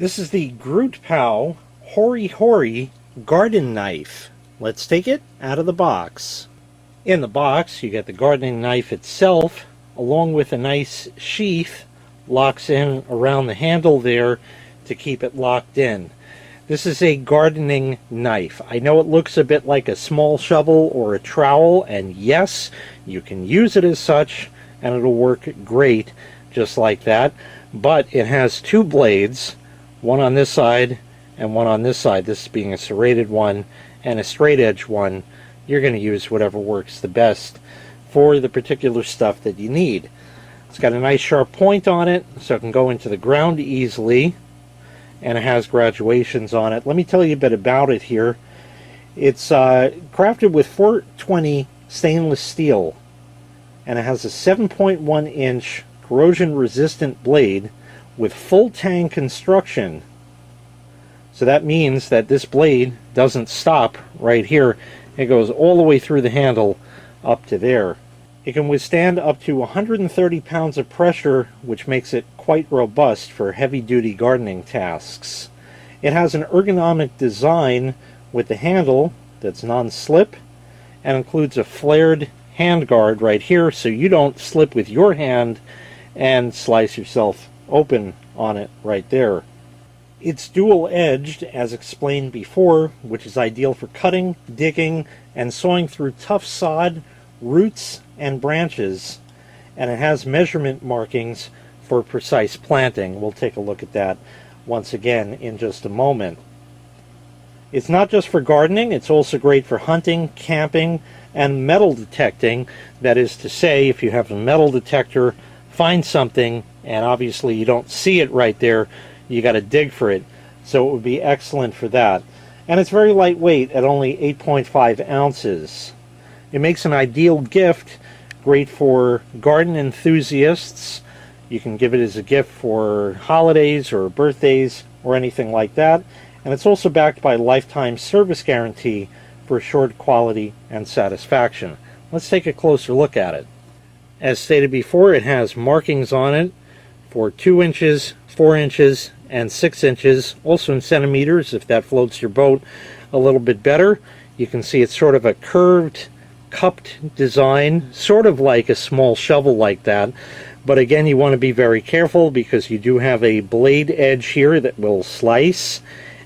This is the Grootpow Hori Hori garden knife. Let's take it out of the box. In the box, you get the gardening knife itself, along with a nice sheath, locks in around the handle there to keep it locked in. This is a gardening knife. I know it looks a bit like a small shovel or a trowel, and yes, you can use it as such, and it'll work great just like that. But it has two blades, one on this side and one on this side, this being a serrated one and a straight edge one. You're going to use whatever works the best for the particular stuff that you need. It's got a nice sharp point on it, so it can go into the ground easily, and it has graduations on it. Let me tell you a bit about it here. It's crafted with 420 stainless steel, and it has a 7.1 inch corrosion-resistant blade with Full-Tang construction. So that means that this blade doesn't stop right here. It goes all the way through the handle up to there. It can withstand up to 130 pounds of pressure, which makes it quite robust for heavy-duty gardening tasks. It has an ergonomic design with the handle that's non-slip and includes a flared handguard right here so you don't slip with your hand and slice yourself open on it right there. It's dual-edged, as explained before, which is ideal for cutting, digging, and sawing through tough sod, roots, and branches. And it has measurement markings for precise planting. We'll take a look at that once again in just a moment. It's not just for gardening, it's also great for hunting, camping, and metal detecting. That is to say, if you have a metal detector, find something, and obviously you don't see it right there, you got to dig for it. So it would be excellent for that. And it's very lightweight at only 8.5 ounces. It makes an ideal gift, great for garden enthusiasts. You can give it as a gift for holidays or birthdays or anything like that. And it's also backed by a lifetime service guarantee for assured quality and satisfaction. Let's take a closer look at it. As stated before, it has markings on it for 2 inches, 4 inches, and 6 inches, also in centimeters if that floats your boat a little bit better. You can see it's sort of a curved, cupped design, sort of like a small shovel like that. But again, you want to be very careful because you do have a blade edge here that will slice,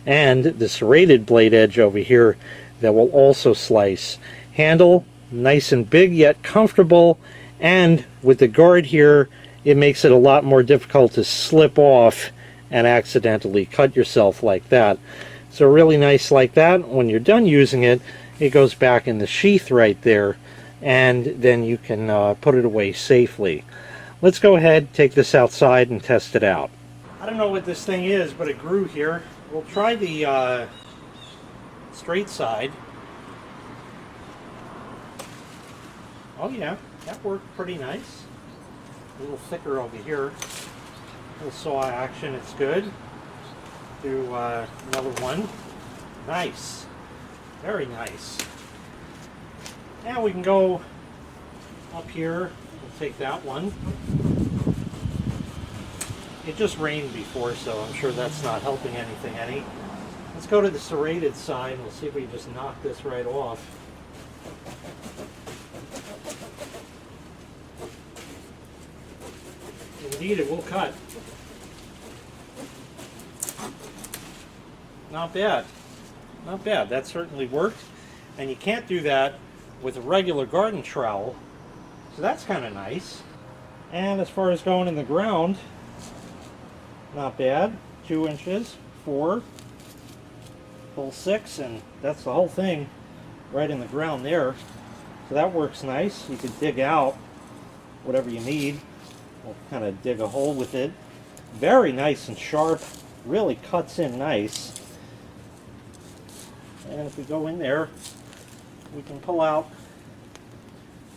and the serrated blade edge over here that will also slice. Handle, nice and big yet comfortable, and with the guard here, it makes it a lot more difficult to slip off and accidentally cut yourself like that. So really nice like that. When you're done using it, it goes back in the sheath right there, and then you can put it away safely. Let's go ahead, take this outside, and test it out. I don't know what this thing is, but it grew here. We'll try the straight side. Oh yeah, that worked pretty nice. A little thicker over here. A little saw action, it's good. Do another one. Nice. Very nice. Now we can go up here. We'll take that one. It just rained before, so I'm sure that's not helping anything any. Let's go to the serrated side. We'll see if we can just knock this right off. Indeed, it will cut. Not bad. Not bad. That certainly worked. And you can't do that with a regular garden trowel. So that's kind of nice. And as far as going in the ground, not bad. 2 inches, 4, full 6, and that's the whole thing right in the ground there. So that works nice. You could dig out whatever you need. We'll kind of dig a hole with it. Very nice and sharp. Really cuts in nice. And if we go in there, we can pull out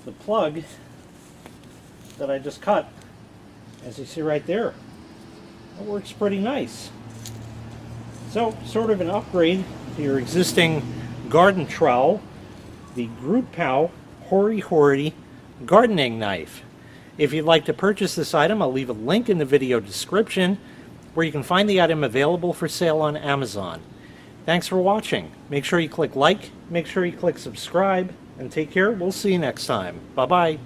the plug that I just cut, as you see right there. That works pretty nice. So, sort of an upgrade to your existing garden trowel, the Grootpow Hori Hori gardening knife. If you'd like to purchase this item, I'll leave a link in the video description. where you can find the item available for sale on Amazon. Thanks for watching. Make sure you click like, make sure you click subscribe, and take care. We'll see you next time. Bye-bye.